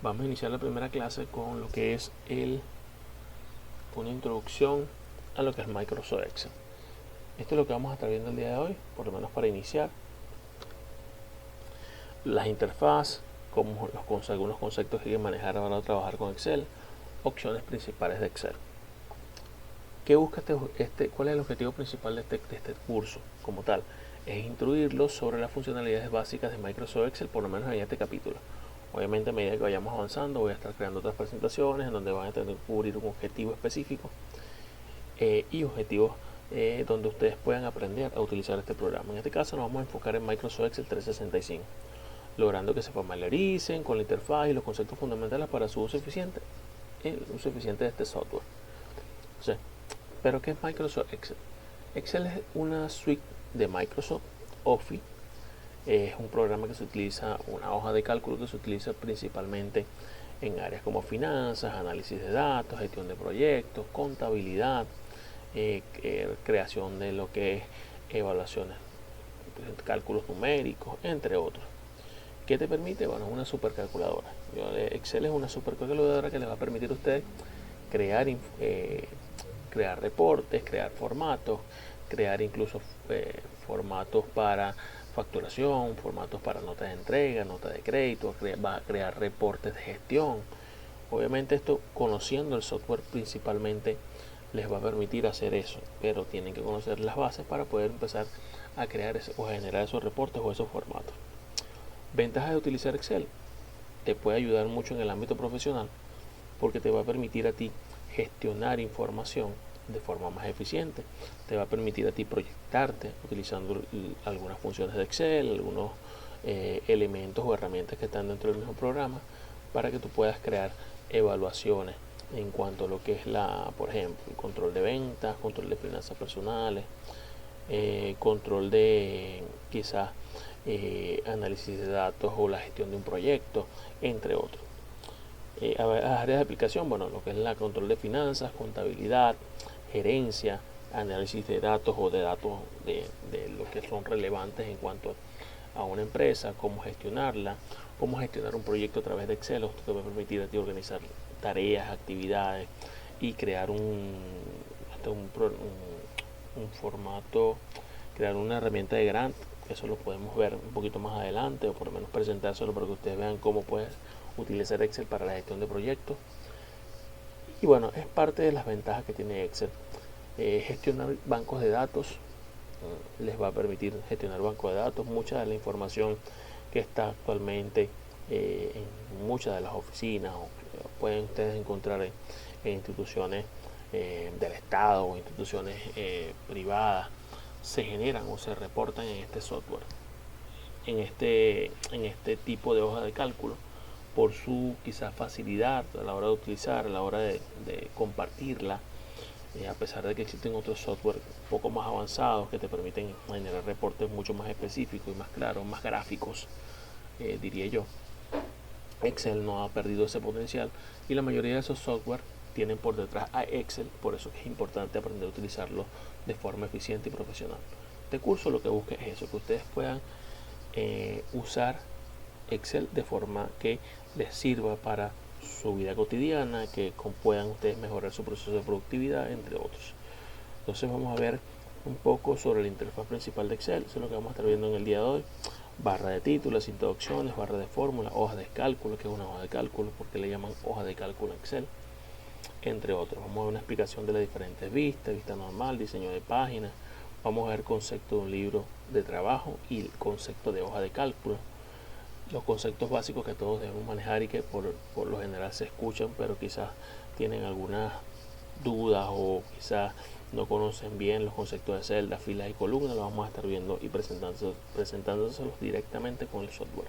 Vamos a iniciar la primera clase con lo que es una introducción a lo que es Microsoft Excel. Esto es lo que vamos a estar viendo el día de hoy, por lo menos para iniciar. Las interfaces, como algunos conceptos que hay que manejar a la hora de trabajar con Excel, opciones principales de Excel. ¿Qué busca cuál es el objetivo principal de este curso como tal? Es instruirlos sobre las funcionalidades básicas de Microsoft Excel, por lo menos en este capítulo. Obviamente, a medida que vayamos avanzando, voy a estar creando otras presentaciones en donde van a tener que cubrir un objetivo específico y objetivos donde ustedes puedan aprender a utilizar este programa. En este caso nos vamos a enfocar en Microsoft Excel 365, logrando que se familiaricen con la interfaz y los conceptos fundamentales para su uso eficiente, el uso eficiente de este software. ¿Pero qué es Microsoft Excel? Excel es una suite de Microsoft Office. Es un programa que se utiliza, una hoja de cálculo que se utiliza principalmente en áreas como finanzas, análisis de datos, gestión de proyectos, contabilidad, creación de lo que es evaluaciones, cálculos numéricos, entre otros. ¿Qué te permite? Bueno, es una supercalculadora. Excel es una supercalculadora que les va a permitir a ustedes crear reportes, crear formatos, crear incluso formatos para facturación, formatos para notas de entrega, notas de crédito, va a crear reportes de gestión. Obviamente esto, conociendo el software principalmente, les va a permitir hacer eso, pero tienen que conocer las bases para poder empezar a crear o a generar esos reportes o esos formatos. Ventajas de utilizar Excel: te puede ayudar mucho en el ámbito profesional porque te va a permitir a ti gestionar información de forma más eficiente. Te va a permitir a ti proyectarte utilizando algunas funciones de Excel, algunos elementos o herramientas que están dentro del mismo programa, para que tú puedas crear evaluaciones en cuanto a lo que es por ejemplo, el control de ventas, control de finanzas personales, control de quizás análisis de datos o la gestión de un proyecto, entre otros. Áreas de aplicación, bueno, lo que es el control de finanzas, contabilidad, gerencia, análisis de datos o de datos de lo que son relevantes en cuanto a una empresa, cómo gestionarla, cómo gestionar un proyecto a través de Excel. Esto te va a permitir a ti organizar tareas, actividades y crear un formato, crear una herramienta de grant. Eso lo podemos ver un poquito más adelante, o por lo menos presentárselo para que ustedes vean cómo puedes utilizar Excel para la gestión de proyectos. Y bueno, es parte de las ventajas que tiene Excel. Gestionar bancos de datos, les va a permitir gestionar bancos de datos. Mucha de la información que está actualmente en muchas de las oficinas, o pueden ustedes encontrar en instituciones del Estado o instituciones privadas, se generan o se reportan en este software, en este tipo de hoja de cálculo, por su quizás facilidad a la hora de utilizar, a la hora de compartirla, a pesar de que existen otros software un poco más avanzados que te permiten generar reportes mucho más específicos y más claros, más gráficos, diría yo. Excel no ha perdido ese potencial y la mayoría de esos software tienen por detrás a Excel, por eso es importante aprender a utilizarlo de forma eficiente y profesional. Este curso lo que busca es eso, que ustedes puedan usar Excel de forma que les sirva para su vida cotidiana, que puedan ustedes mejorar su proceso de productividad, entre otros. Entonces vamos a ver un poco sobre la interfaz principal de Excel. Eso es lo que vamos a estar viendo en el día de hoy. Barra de títulos, introducciones, barra de fórmula, hoja de cálculo, que es una hoja de cálculo, porque le llaman hoja de cálculo Excel, entre otros. Vamos a ver una explicación de las diferentes vistas: vista normal, diseño de páginas. Vamos a ver el concepto de un libro de trabajo y el concepto de hoja de cálculo. Los conceptos básicos que todos debemos manejar y que por lo general se escuchan, pero quizás tienen algunas dudas o quizás no conocen bien los conceptos de celdas, filas y columnas. Lo vamos a estar viendo y presentándoselos directamente con el software.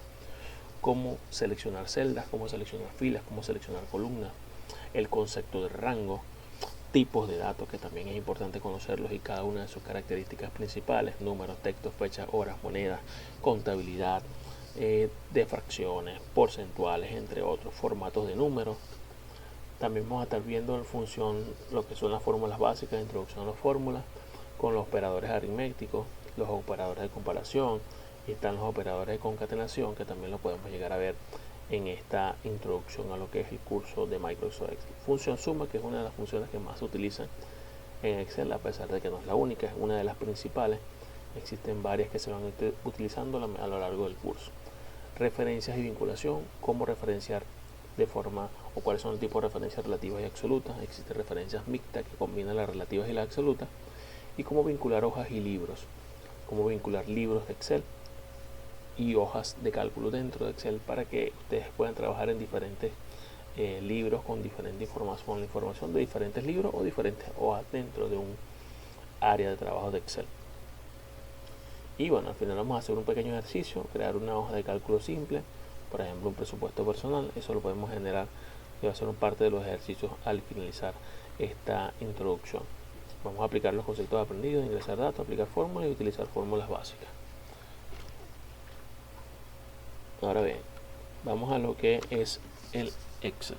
Cómo seleccionar celdas, cómo seleccionar filas, cómo seleccionar columnas, el concepto de rango, tipos de datos, que también es importante conocerlos y cada una de sus características principales: números, textos, fechas, horas, monedas, contabilidad, de fracciones, porcentuales, entre otros, formatos de números. También vamos a estar viendo en función lo que son las fórmulas básicas, introducción a las fórmulas, con los operadores aritméticos, los operadores de comparación, y están los operadores de concatenación, que también lo podemos llegar a ver en esta introducción a lo que es el curso de Microsoft Excel. Función suma, que es una de las funciones que más se utilizan en Excel, a pesar de que no es la única, es una de las principales. Existen varias que se van utilizando a lo largo del curso. Referencias y vinculación, cómo referenciar de forma, o cuáles son el tipo de referencias relativas y absolutas. Existen referencias mixtas que combinan las relativas y las absolutas. Y cómo vincular hojas y libros, cómo vincular libros de Excel y hojas de cálculo dentro de Excel para que ustedes puedan trabajar en diferentes libros con diferente información, con la información de diferentes libros o diferentes hojas dentro de un área de trabajo de Excel. Y bueno, al final vamos a hacer un pequeño ejercicio, crear una hoja de cálculo simple, por ejemplo un presupuesto personal. Eso lo podemos generar y va a ser parte de los ejercicios al finalizar esta introducción. Vamos a aplicar los conceptos aprendidos, ingresar datos, aplicar fórmulas y utilizar fórmulas básicas. Ahora bien, vamos a lo que es el Excel.